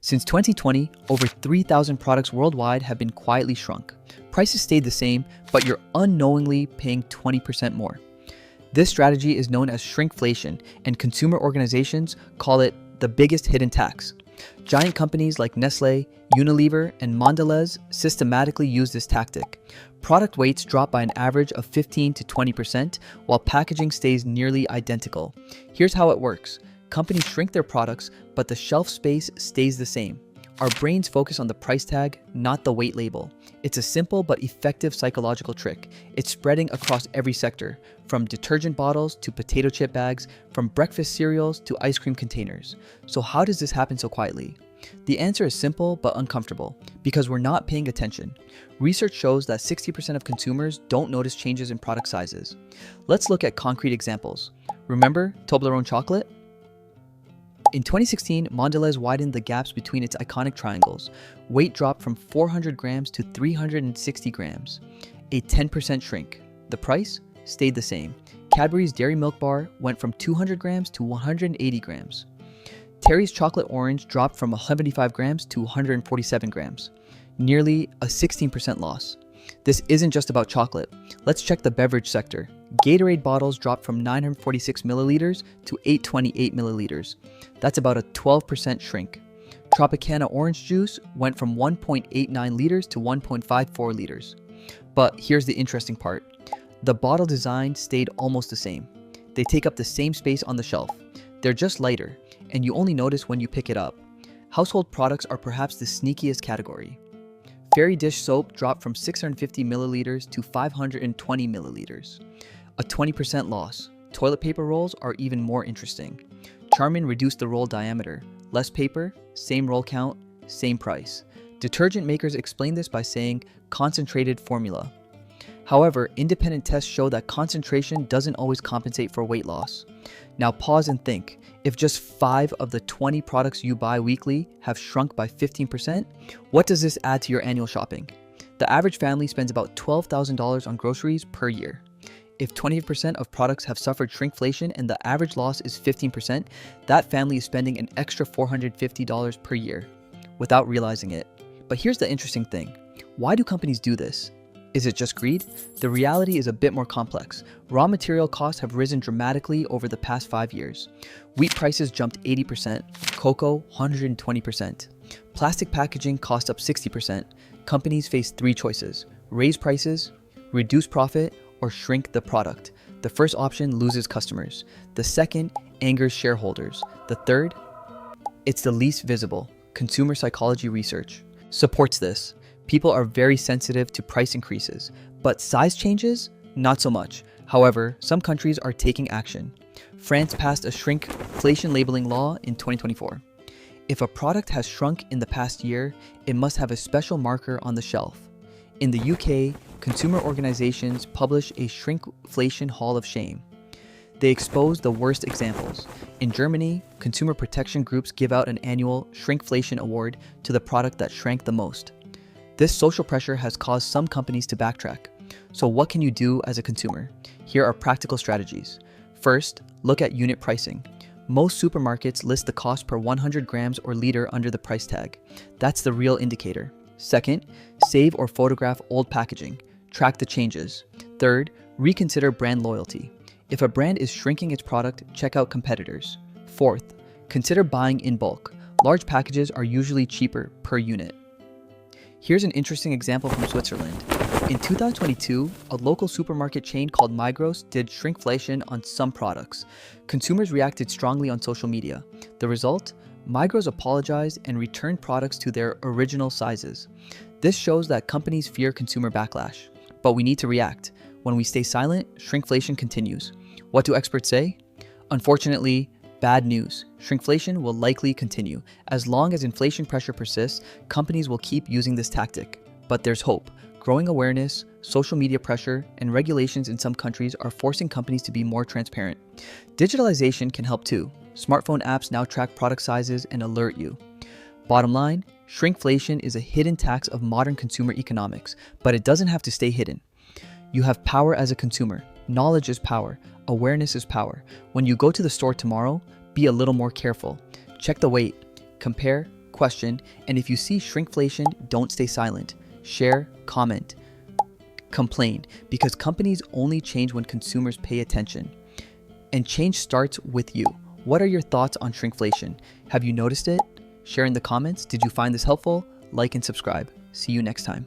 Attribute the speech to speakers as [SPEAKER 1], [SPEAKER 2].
[SPEAKER 1] Since 2020, over 3,000 products worldwide have been quietly shrunk. Prices stayed the same, but you're unknowingly paying 20% more. This strategy is known as shrinkflation, and consumer organizations call it the biggest hidden tax. Giant companies like Nestle, Unilever, and Mondelez systematically use this tactic. Product weights drop by an average of 15 to 20%, while packaging stays nearly identical. Here's how it works. Companies shrink their products, but the shelf space stays the same. Our brains focus on the price tag, not the weight label. It's a simple but effective psychological trick. It's spreading across every sector, from detergent bottles to potato chip bags, from breakfast cereals to ice cream containers. So how does this happen so quietly? The answer is simple but uncomfortable, because we're not paying attention. Research shows that 60% of consumers don't notice changes in product sizes. Let's look at concrete examples. Remember Toblerone chocolate? In 2016, Mondelez widened the gaps between its iconic triangles. Weight dropped from 400 grams to 360 grams, a 10% shrink. The price stayed the same. Cadbury's Dairy Milk Bar went from 200 grams to 180 grams. Terry's Chocolate Orange dropped from 75 grams to 147 grams, nearly a 16% loss. This isn't just about chocolate. Let's check the beverage sector. Gatorade bottles dropped from 946 milliliters to 828 milliliters. That's about a 12% shrink. Tropicana orange juice went from 1.89 liters to 1.54 liters. But here's the interesting part. The bottle design stayed almost the same. They take up the same space on the shelf. They're just lighter, and you only notice when you pick it up. Household products are perhaps the sneakiest category. Fairy Dish soap dropped from 650 milliliters to 520 milliliters. A 20% loss. Toilet paper rolls are even more interesting. Charmin reduced the roll diameter. Less paper, same roll count, same price. Detergent makers explain this by saying concentrated formula. However, independent tests show that concentration doesn't always compensate for weight loss. Now pause and think. If just 5 of the 20 products you buy weekly have shrunk by 15%, what does this add to your annual shopping? The average family spends about $12,000 on groceries per year. If 20% of products have suffered shrinkflation and the average loss is 15%, that family is spending an extra $450 per year without realizing it. But here's the interesting thing. Why do companies do this? Is it just greed? The reality is a bit more complex. Raw material costs have risen dramatically over the past 5 years. Wheat prices jumped 80%, cocoa 120%. Plastic packaging cost up 60%. Companies face 3 choices: raise prices, reduce profit, or shrink the product. The first option loses customers. The second angers shareholders. The third, it's the least visible. Consumer psychology research supports this. People are very sensitive to price increases, but size changes, not so much. However, some countries are taking action. France passed a shrinkflation labeling law in 2024. If a product has shrunk in the past year, it must have a special marker on the shelf. In the UK, consumer organizations publish a shrinkflation hall of shame. They expose the worst examples. In Germany, consumer protection groups give out an annual shrinkflation award to the product that shrank the most. This social pressure has caused some companies to backtrack. So what can you do as a consumer? Here are practical strategies. First, look at unit pricing. Most supermarkets list the cost per 100 grams or liter under the price tag. That's the real indicator. Second, save or photograph old packaging. Track the changes. Third, reconsider brand loyalty. If a brand is shrinking its product, check out competitors. Fourth, consider buying in bulk. Large packages are usually cheaper per unit. Here's an interesting example from Switzerland. In 2022, a local supermarket chain called Migros did shrinkflation on some products. Consumers reacted strongly on social media. The result? Migros apologized and returned products to their original sizes. This shows that companies fear consumer backlash. But we need to react. When we stay silent, shrinkflation continues. What do experts say? Unfortunately, bad news. Shrinkflation will likely continue. As long as inflation pressure persists, companies will keep using this tactic. But there's hope. Growing awareness, social media pressure, and regulations in some countries are forcing companies to be more transparent. Digitalization can help too. Smartphone apps now track product sizes and alert you. Bottom line, shrinkflation is a hidden tax of modern consumer economics, but it doesn't have to stay hidden. You have power as a consumer. Knowledge is power. Awareness is power. When you go to the store tomorrow, be a little more careful. Check the weight. Compare, question, and if you see shrinkflation, don't stay silent. Share, comment, complain, because companies only change when consumers pay attention. And change starts with you. What are your thoughts on shrinkflation? Have you noticed it? Share in the comments. Did you find this helpful? Like and subscribe. See you next time.